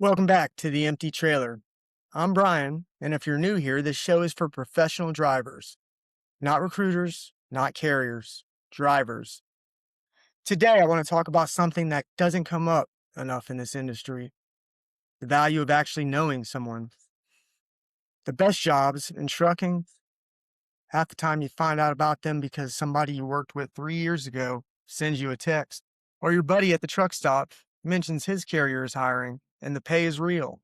Welcome back to the Empty Trailer. I'm Brian, and if you're new here, this show is for professional drivers, not recruiters, not carriers, drivers. Today, I want to talk about something that doesn't come up enough in this industry: the value of actually knowing someone. The best jobs in trucking, half the time you find out about them because somebody you worked with 3 years ago sends you a text, or your buddy at the truck stop mentions his carrier is hiring and the pay is real.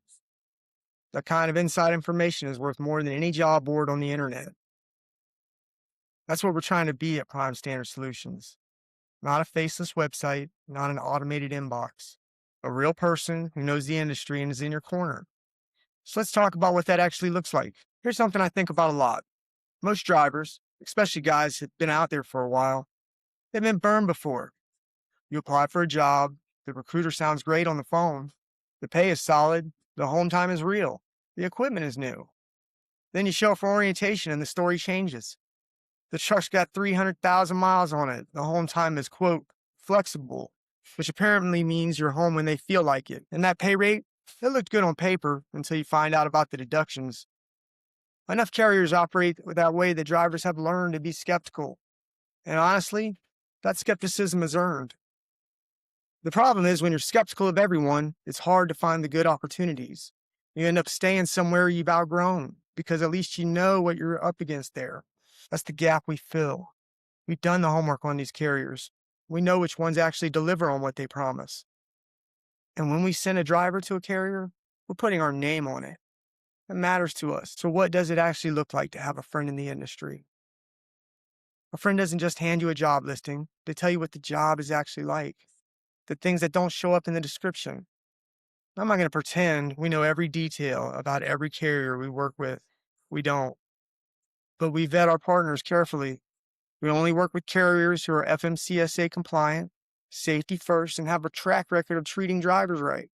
That kind of inside information is worth more than any job board on the internet. That's what we're trying to be at Prime Standard Solutions. Not a faceless website, not an automated inbox. A real person who knows the industry and is in your corner. So let's talk about what that actually looks like. Here's something I think about a lot. Most drivers, especially guys who've been out there for a while, they've been burned before. You apply for a job, the recruiter sounds great on the phone, the pay is solid, the home time is real, the equipment is new. Then you show up for orientation and the story changes. The truck's got 300,000 miles on it. The home time is, quote, flexible, which apparently means you're home when they feel like it. And that pay rate, it looked good on paper until you find out about the deductions. Enough carriers operate that way that drivers have learned to be skeptical. And honestly, that skepticism is earned. The problem is when you're skeptical of everyone, it's hard to find the good opportunities. You end up staying somewhere you've outgrown because at least you know what you're up against there. That's the gap we fill. We've done the homework on these carriers. We know which ones actually deliver on what they promise. And when we send a driver to a carrier, we're putting our name on it. It matters to us. So what does it actually look like to have a friend in the industry? A friend doesn't just hand you a job listing. They tell you what the job is actually like. The things that don't show up in the description. I'm not going to pretend we know every detail about every carrier we work with. We don't. But we vet our partners carefully. We only work with carriers who are FMCSA compliant, safety first, and have a track record of treating drivers right.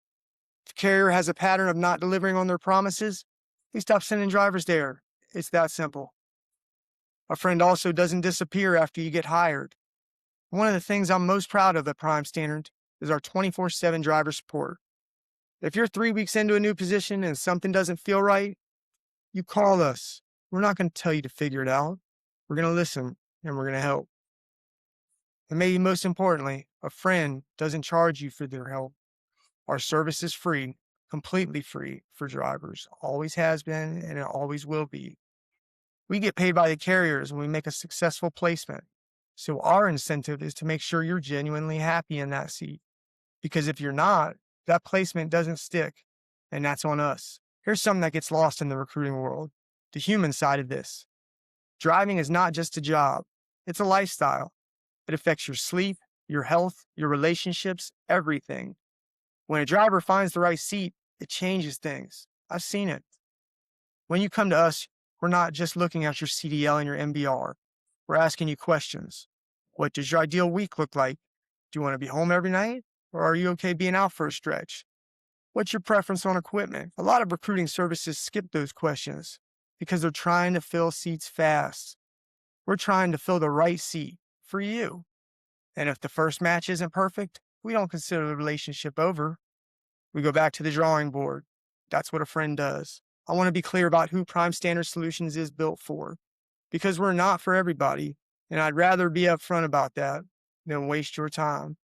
If a carrier has a pattern of not delivering on their promises, we stop sending drivers there. It's that simple. A friend also doesn't disappear after you get hired. One of the things I'm most proud of at Prime Standard is our 24/7 driver support. If you're 3 weeks into a new position and something doesn't feel right, you call us. We're not going to tell you to figure it out. We're going to listen and we're going to help. And maybe most importantly, a friend doesn't charge you for their help. Our service is free, completely free for drivers. Always has been and it always will be. We get paid by the carriers when we make a successful placement. So our incentive is to make sure you're genuinely happy in that seat. Because if you're not, that placement doesn't stick, and that's on us. Here's something that gets lost in the recruiting world: the human side of this. Driving is not just a job, it's a lifestyle. It affects your sleep, your health, your relationships, everything. When a driver finds the right seat, it changes things. I've seen it. When you come to us, we're not just looking at your CDL and your MBR. We're asking you questions. What does your ideal week look like? Do you want to be home every night? Or are you okay being out for a stretch? What's your preference on equipment? A lot of recruiting services skip those questions because they're trying to fill seats fast. We're trying to fill the right seat for you. And if the first match isn't perfect, we don't consider the relationship over. We go back to the drawing board. That's what a friend does. I want to be clear about who Prime Standard Solutions is built for, because we're not for everybody, and I'd rather be upfront about that than waste your time.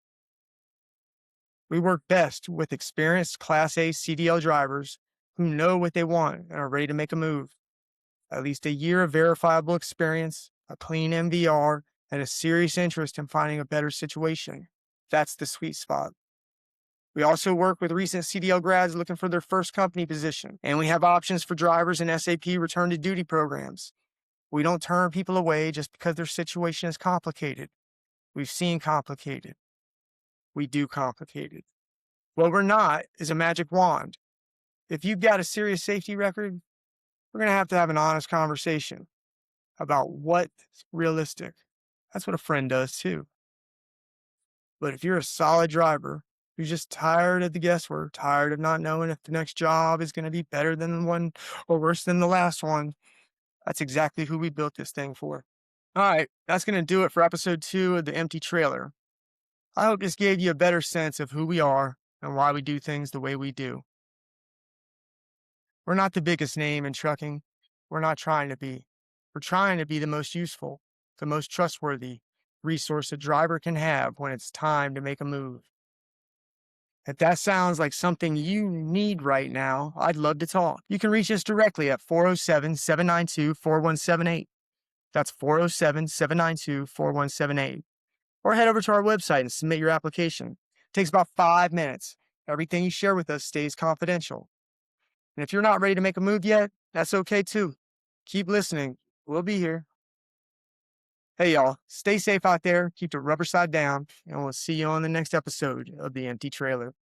We work best with experienced Class A CDL drivers who know what they want and are ready to make a move. At least a year of verifiable experience, a clean MVR, and a serious interest in finding a better situation. That's the sweet spot. We also work with recent CDL grads looking for their first company position, and we have options for drivers in SAP return to duty programs. We don't turn people away just because their situation is complicated. We've seen complicated. We do complicated. What we're not is a magic wand. If you've got a serious safety record, we're going to have an honest conversation about what's realistic. That's what a friend does too. But if you're a solid driver who's just tired of the guesswork, tired of not knowing if the next job is going to be better than the one or worse than the last one, that's exactly who we built this thing for. All right, that's going to do it for episode 2 of The Empty Trailer. I hope this gave you a better sense of who we are and why we do things the way we do. We're not the biggest name in trucking. We're not trying to be. We're trying to be the most useful, the most trustworthy resource a driver can have when it's time to make a move. If that sounds like something you need right now, I'd love to talk. You can reach us directly at 407 792 4178. That's 407 792 4178. Or head over to our website and submit your application. It takes about 5 minutes. Everything you share with us stays confidential. And if you're not ready to make a move yet, that's okay too. Keep listening. We'll be here. Hey, y'all, stay safe out there, keep the rubber side down, and we'll see you on the next episode of The Empty Trailer.